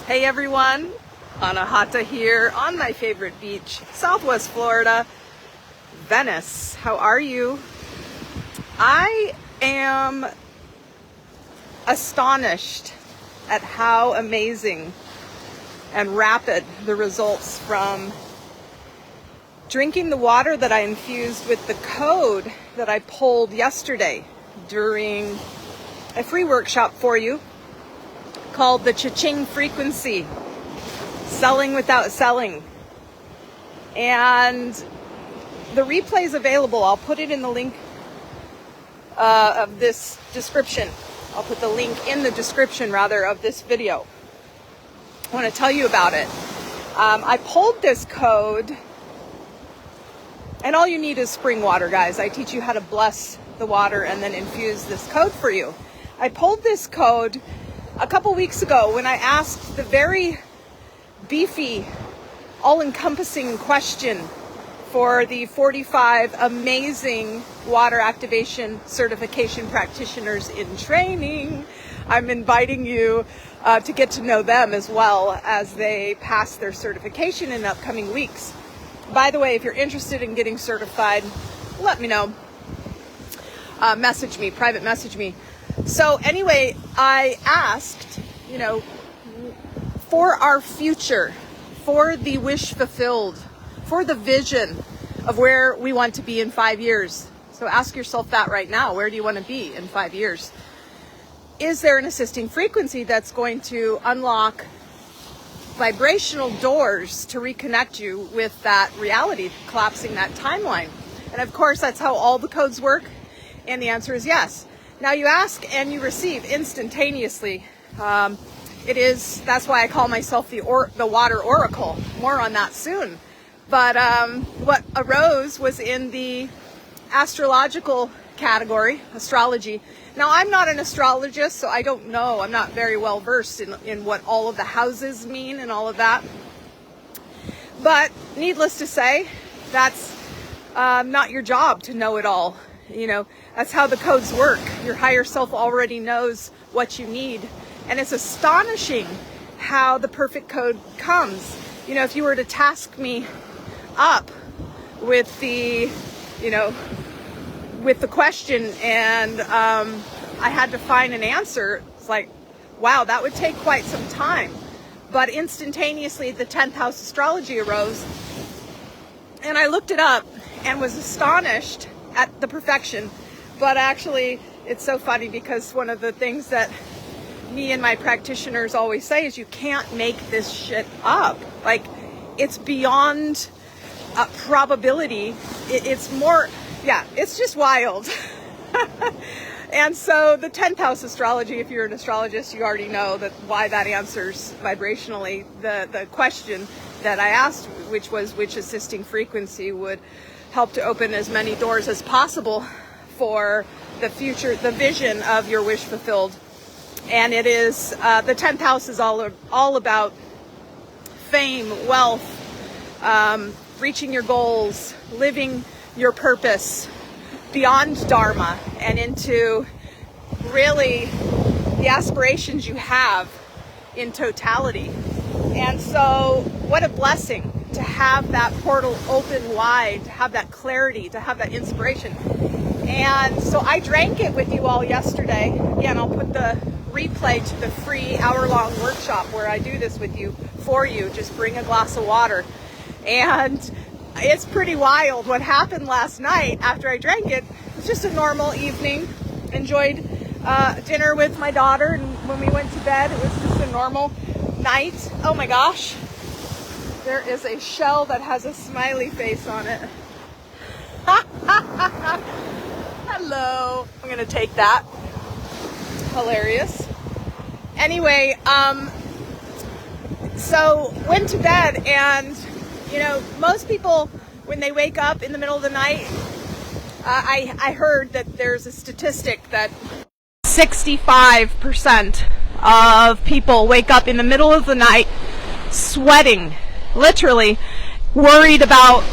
Hey everyone, Anahata here on my favorite beach, Southwest Florida, Venice. How are you? I am astonished at how amazing and rapid the results from drinking the water that I infused with the code that I pulled yesterday during a free workshop for you called the Cha-Ching frequency, selling without selling. And the replay is available. I'll put it in the link of this description. I'll put the link in the description rather of this video. I want to tell you about it. I pulled this code, and all you need is spring water, guys. I teach you how to bless the water and then infuse this code for you. I pulled this code a couple weeks ago when I asked the very beefy, all-encompassing question for the 45 amazing water activation certification practitioners in training. I'm inviting you to get to know them as well as they pass their certification in upcoming weeks. By the way, if you're interested in getting certified, let me know. Message me, private message me. So anyway, I asked, for our future, for the wish fulfilled, for the vision of where we want to be in 5 years. So ask yourself that right now. Where do you want to be in 5 years? Is there an assisting frequency that's going to unlock vibrational doors to reconnect you with that reality, collapsing that timeline? And of course, that's how all the codes work. And the answer is yes. Now you ask and you receive instantaneously. That's why I call myself the water oracle. More on that soon. But what arose was in the astrological category, astrology. Now I'm not an astrologist, so I don't know. I'm not very well versed in what all of the houses mean and all of that. But needless to say, that's not your job to know it all. That's how the codes work. Your higher self already knows what you need. And it's astonishing how the perfect code comes. If you were to task me up with the question and I had to find an answer, it's like, wow, that would take quite some time. But instantaneously, the 10th house astrology arose. And I looked it up and was astonished at the perfection. But actually, it's so funny because one of the things that me and my practitioners always say is you can't make this shit up. Like, it's beyond probability. It's more, it's just wild. And so the 10th house astrology, if you're an astrologist, you already know why that answers vibrationally the question that I asked, which was which assisting frequency would help to open as many doors as possible for the future, the vision of your wish fulfilled. And it is, the 10th house is all about fame, wealth, reaching your goals, living your purpose beyond Dharma and into really the aspirations you have in totality. And so what a blessing to have that portal open wide, to have that clarity, to have that inspiration. And so I drank it with you all yesterday. Again, I'll put the replay to the free hour-long workshop where I do this with you, for you. Just bring a glass of water. And it's pretty wild what happened last night after I drank it. It was just a normal evening. Enjoyed dinner with my daughter, and when we went to bed, it was just a normal night. Oh my gosh. There is a shell that has a smiley face on it. Hello. I'm going to take that. Hilarious. Anyway, so went to bed, and most people, when they wake up in the middle of the night, I heard that there's a statistic that 65% of people wake up in the middle of the night sweating, literally worried about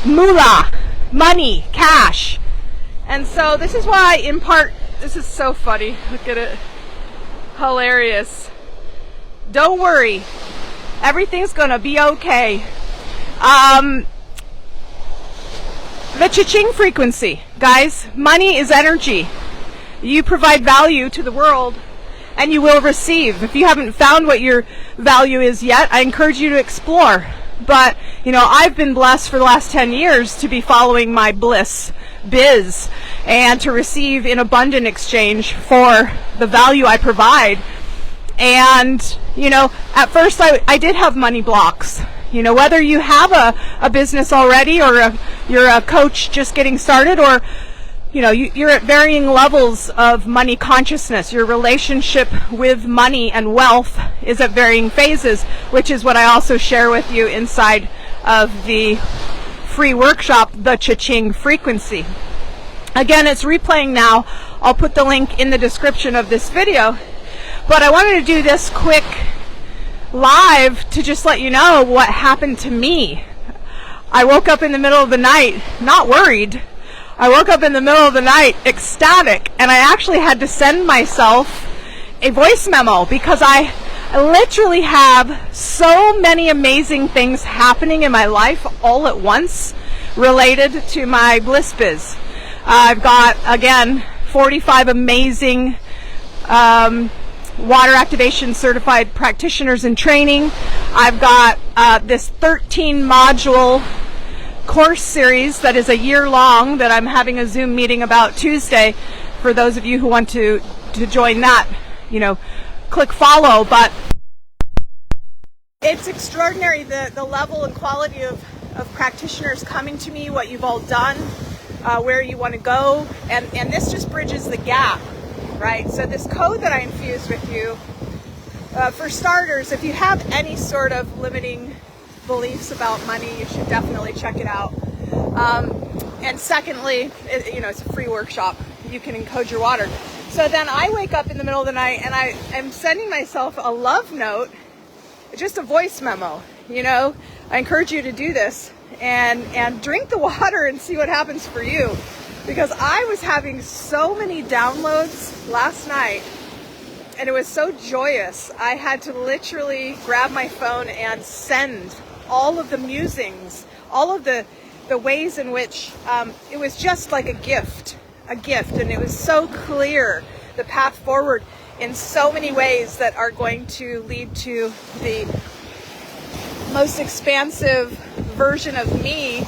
moolah, money, cash. And so this is why, in part, this is so funny. Look at it. Hilarious. Don't worry. Everything's gonna be okay. The Cha-Ching frequency. Guys, money is energy. You provide value to the world and you will receive. If you haven't found what your value is yet, I encourage you to explore. But, you know, I've been blessed for the last 10 years to be following my bliss biz and to receive in abundant exchange for the value I provide. And, you know, at first I did have money blocks. You know, whether you have a business already or you're a coach just getting started, or, you know, you're at varying levels of money consciousness. Your relationship with money and wealth is at varying phases, which is what I also share with you inside of the free workshop, the Cha-Ching frequency. Again, it's replaying now. I'll put the link in the description of this video. But I wanted to do this quick live to just let you know what happened to me. I woke up in the middle of the night, not worried. I woke up in the middle of the night ecstatic, and I actually had to send myself a voice memo because I literally have so many amazing things happening in my life all at once related to my bliss biz. I've got, again, 45 amazing water activation certified practitioners in training. I've got this 13 module course series that is a year long that I'm having a Zoom meeting about Tuesday. For those of you who want to join that, you know, click follow. But it's extraordinary the level and quality of practitioners coming to me, what you've all done, where you want to go, and this just bridges the gap. Right, so this code that I infused with you, for starters, if you have any sort of limiting beliefs about money, you should definitely check it out. And secondly, you know, it's a free workshop. You can encode your water. So then I wake up in the middle of the night and I am sending myself a love note, just a voice memo. You know, I encourage you to do this and drink the water and see what happens for you. Because I was having so many downloads last night and it was so joyous. I had to literally grab my phone and send all of the musings, all of the ways in which it was just like a gift, and it was so clear, the path forward in so many ways that are going to lead to the most expansive version of me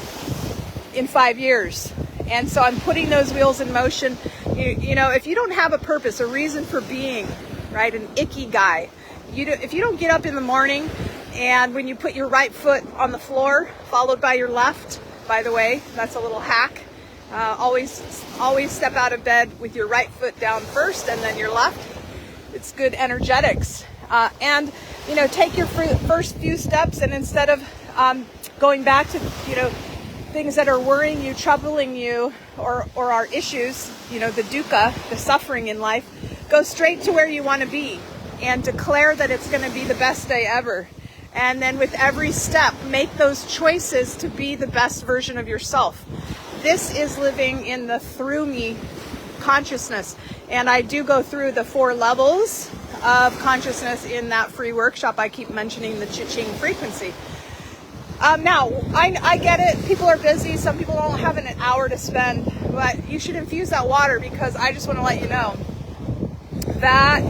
in 5 years. And so I'm putting those wheels in motion. You know, if you don't have a purpose, a reason for being, right, an ikigai, if you don't get up in the morning and when you put your right foot on the floor, followed by your left, by the way, that's a little hack. Always step out of bed with your right foot down first and then your left. It's good energetics. And, you know, take your first few steps, and instead of going back to, you know, things that are worrying you, troubling you, or are issues, you know, the dukkha, the suffering in life, go straight to where you want to be and declare that it's going to be the best day ever. And then with every step, make those choices to be the best version of yourself. This is living in the through me consciousness. And I do go through the 4 levels of consciousness in that free workshop. I keep mentioning the Cha-Ching frequency. Now, I get it. People are busy. Some people don't have an hour to spend. But you should infuse that water, because I just want to let you know that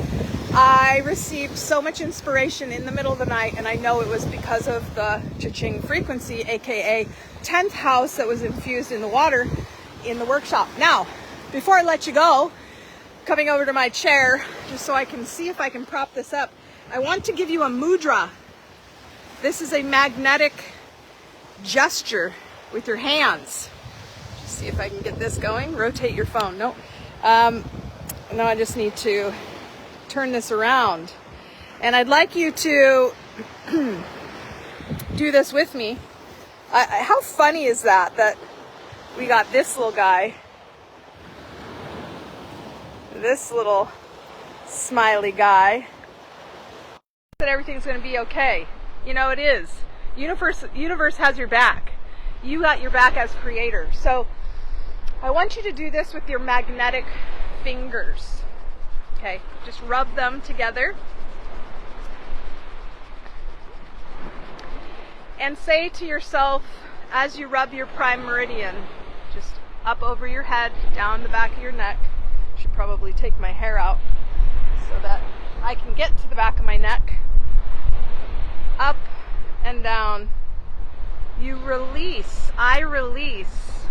I received so much inspiration in the middle of the night. And I know it was because of the Cha-Ching frequency, aka 10th house, that was infused in the water in the workshop. Now, before I let you go, coming over to my chair, just so I can see if I can prop this up, I want to give you a mudra. This is a magnetic gesture with your hands. Just see if I can get this going. Rotate your phone. No. No, I just need to turn this around. And I'd like you to do this with me. How funny is that we got this little guy, this little smiley guy, that everything's going to be okay. You know, it is. Universe has your back. You got your back as creator. So I want you to do this with your magnetic fingers. Okay, just rub them together. And say to yourself, as you rub your prime meridian, just up over your head, down the back of your neck. Should probably take my hair out so that I can get to the back of my neck. Up and down. You release, I release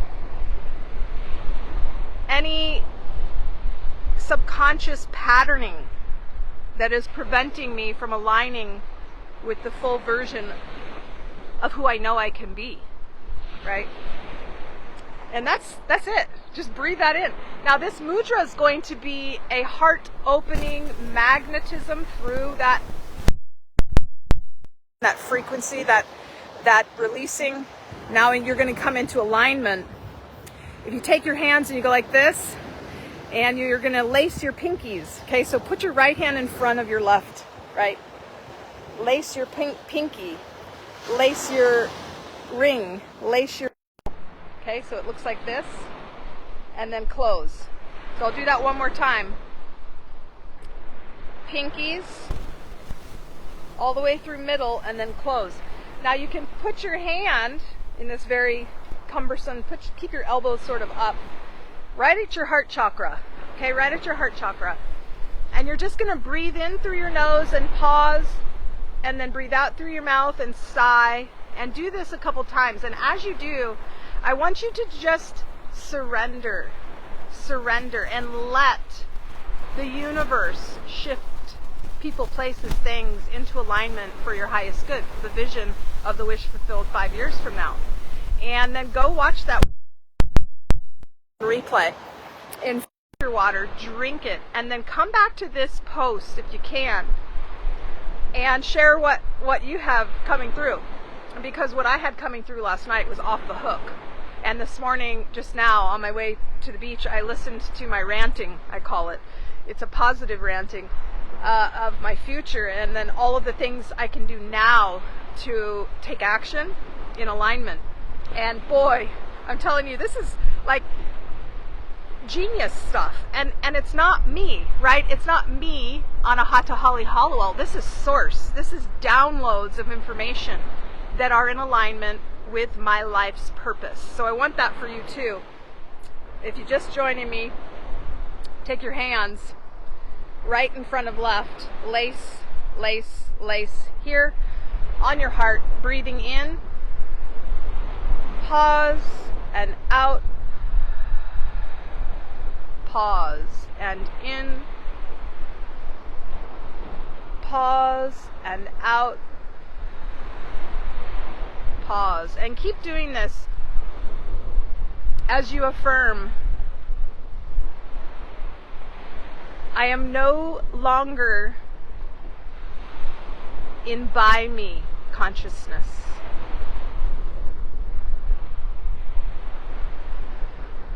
any subconscious patterning that is preventing me from aligning with the full version of who I know I can be, right? And that's it. Just breathe that in. Now this mudra is going to be a heart opening magnetism through that frequency, that releasing. Now you're going to come into alignment. If you take your hands and you go like this, and you're going to lace your pinkies. Okay, so put your right hand in front of your left, right? Lace your pinky. Lace your ring. Lace your... Okay, so it looks like this. And then close. So I'll do that one more time. Pinkies. All the way through middle and then close. Now you can put your hand in this very cumbersome... Keep your elbows sort of up. Right at your heart chakra, okay, right at your heart chakra. And you're just going to breathe in through your nose and pause, and then breathe out through your mouth and sigh, and do this a couple times. And as you do, I want you to just surrender, and let the universe shift people, places, things into alignment for your highest good, for the vision of the wish fulfilled 5 years from now. And then go watch that replay in your water, drink it, and then come back to this post if you can and share what you have coming through, because what I had coming through last night was off the hook. And this morning, just now on my way to the beach, I listened to my ranting, I call it. It's a positive ranting of my future, and then all of the things I can do now to take action in alignment. And boy, I'm telling you, this is like genius stuff, and it's not me, right? It's not me on a Hatha Holly Hollowell. This is source. This is downloads of information that are in alignment with my life's purpose. So I want that for you too. If you're just joining me, take your hands right in front of left, lace, lace, lace here on your heart, breathing in, pause and out. Pause and in, pause and out, pause. And keep doing this as you affirm, I am no longer in by me consciousness.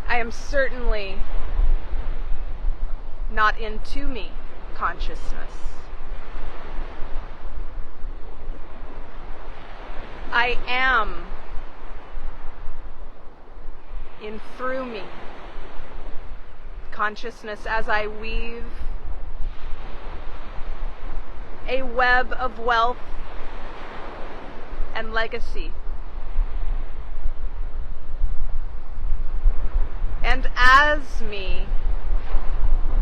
I am certainly not into me consciousness. I am in through me consciousness as I weave a web of wealth and legacy. And as me,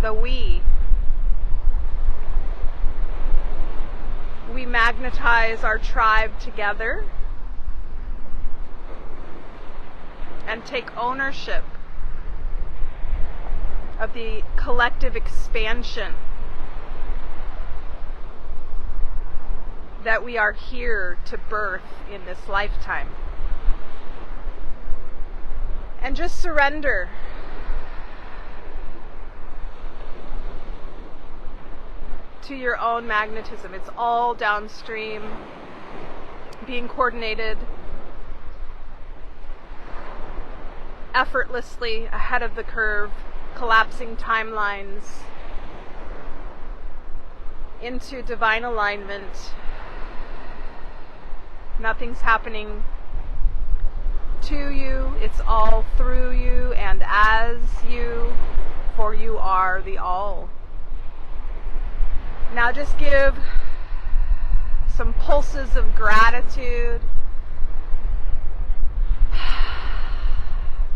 the we magnetize our tribe together and take ownership of the collective expansion that we are here to birth in this lifetime. And just surrender. To your own magnetism. It's all downstream, being coordinated effortlessly, ahead of the curve, collapsing timelines into divine alignment. Nothing's happening to you, it's all through you and as you, for you are the all. Now just give some pulses of gratitude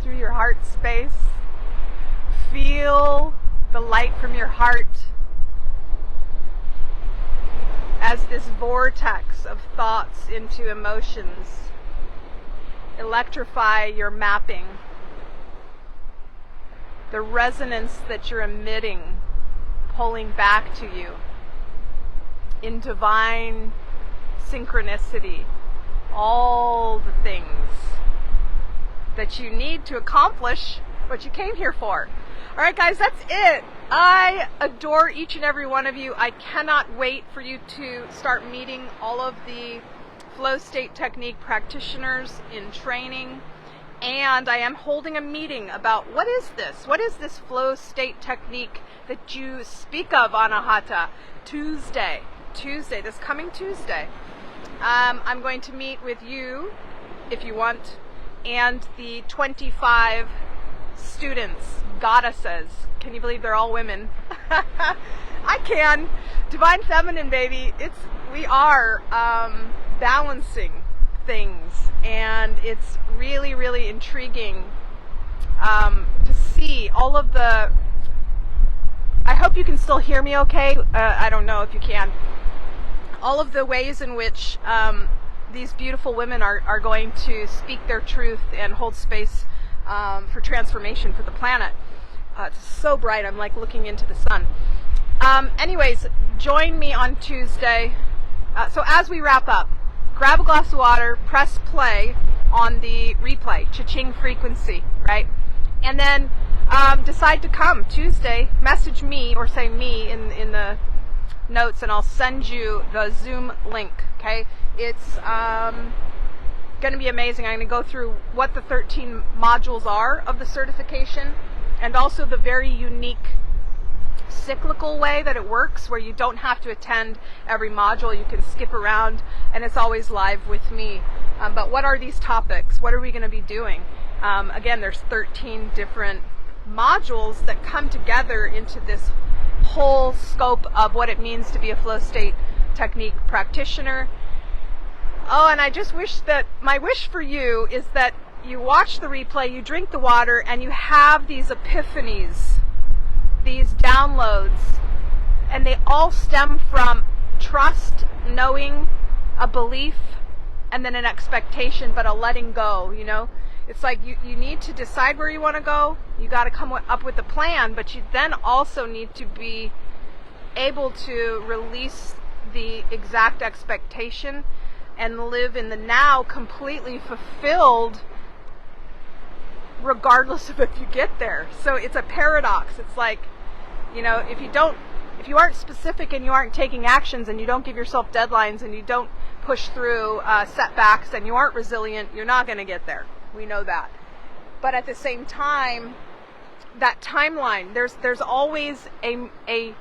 through your heart space. Feel the light from your heart as this vortex of thoughts into emotions electrify your mapping. The resonance that you're emitting, pulling back to you in divine synchronicity, all the things that you need to accomplish what you came here for. All right, guys, that's it. I adore each and every one of you. I cannot wait for you to start meeting all of the flow state technique practitioners in training. And I am holding a meeting about what is this flow state technique that you speak of, Anahata? Tuesday, this coming Tuesday. I'm going to meet with you, if you want, and the 25 students, goddesses. Can you believe they're all women? I can. Divine feminine, baby. We are balancing things, and it's really, really intriguing to see all of the. I hope you can still hear me okay. I don't know if you can. All of the ways in which these beautiful women are going to speak their truth and hold space for transformation for the planet. It's so bright, I'm like looking into the sun. Anyways, join me on Tuesday. So as we wrap up, grab a glass of water, press play on the replay, Cha-Ching frequency, right? And then decide to come Tuesday, message me or say me in the notes, and I'll send you the Zoom link, okay? It's going to be amazing. I'm going to go through what the 13 modules are of the certification, and also the very unique cyclical way that it works, where you don't have to attend every module. You can skip around, and it's always live with me. But what are these topics? What are we going to be doing? Again, there's 13 different modules that come together into this whole scope of what it means to be a flow state technique practitioner. Oh, and I just wish that, my wish for you is that you watch the replay, you drink the water, and you have these epiphanies, these downloads, and they all stem from trust, knowing, a belief, and then an expectation, but a letting go, you know? It's like you need to decide where you want to go, you got to come up with a plan, but you then also need to be able to release the exact expectation and live in the now completely fulfilled, regardless of if you get there. So it's a paradox. It's like, you know, if you aren't specific and you aren't taking actions, and you don't give yourself deadlines, and you don't push through setbacks, and you aren't resilient, you're not going to get there. We know that. But at the same time, that timeline, there's always a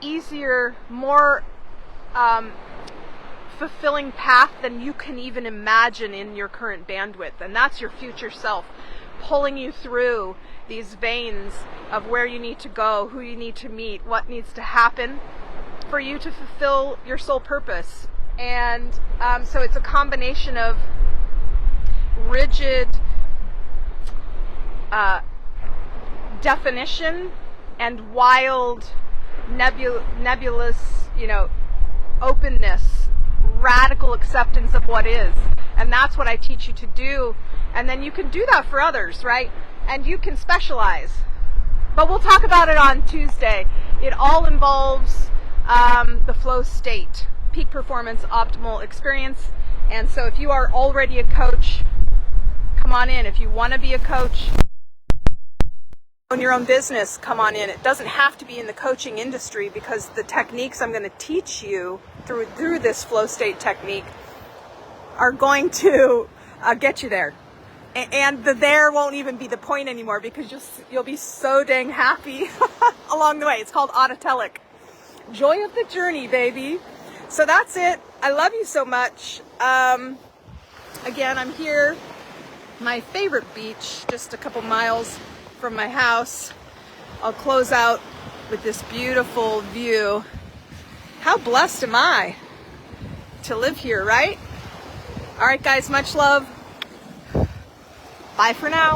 easier, more fulfilling path than you can even imagine in your current bandwidth, and that's your future self pulling you through these veins of where you need to go, who you need to meet, what needs to happen for you to fulfill your soul purpose. And so it's a combination of rigid definition and wild nebulous, you know, openness, radical acceptance of what is. And that's what I teach you to do. And then you can do that for others, right? And you can specialize. But we'll talk about it on Tuesday. It all involves the flow state, peak performance, optimal experience. And so if you are already a coach, come on in. If you want to be a coach, own your own business, come on in. It doesn't have to be in the coaching industry, because the techniques I'm going to teach you through this flow state technique are going to get you there. And the there won't even be the point anymore, because you'll be so dang happy along the way. It's called autotelic. Joy of the journey, baby. So that's it. I love you so much. Again, I'm here, my favorite beach, just a couple miles from my house. I'll close out with this beautiful view. How blessed am I to live here, right? All right, guys, much love. Bye for now.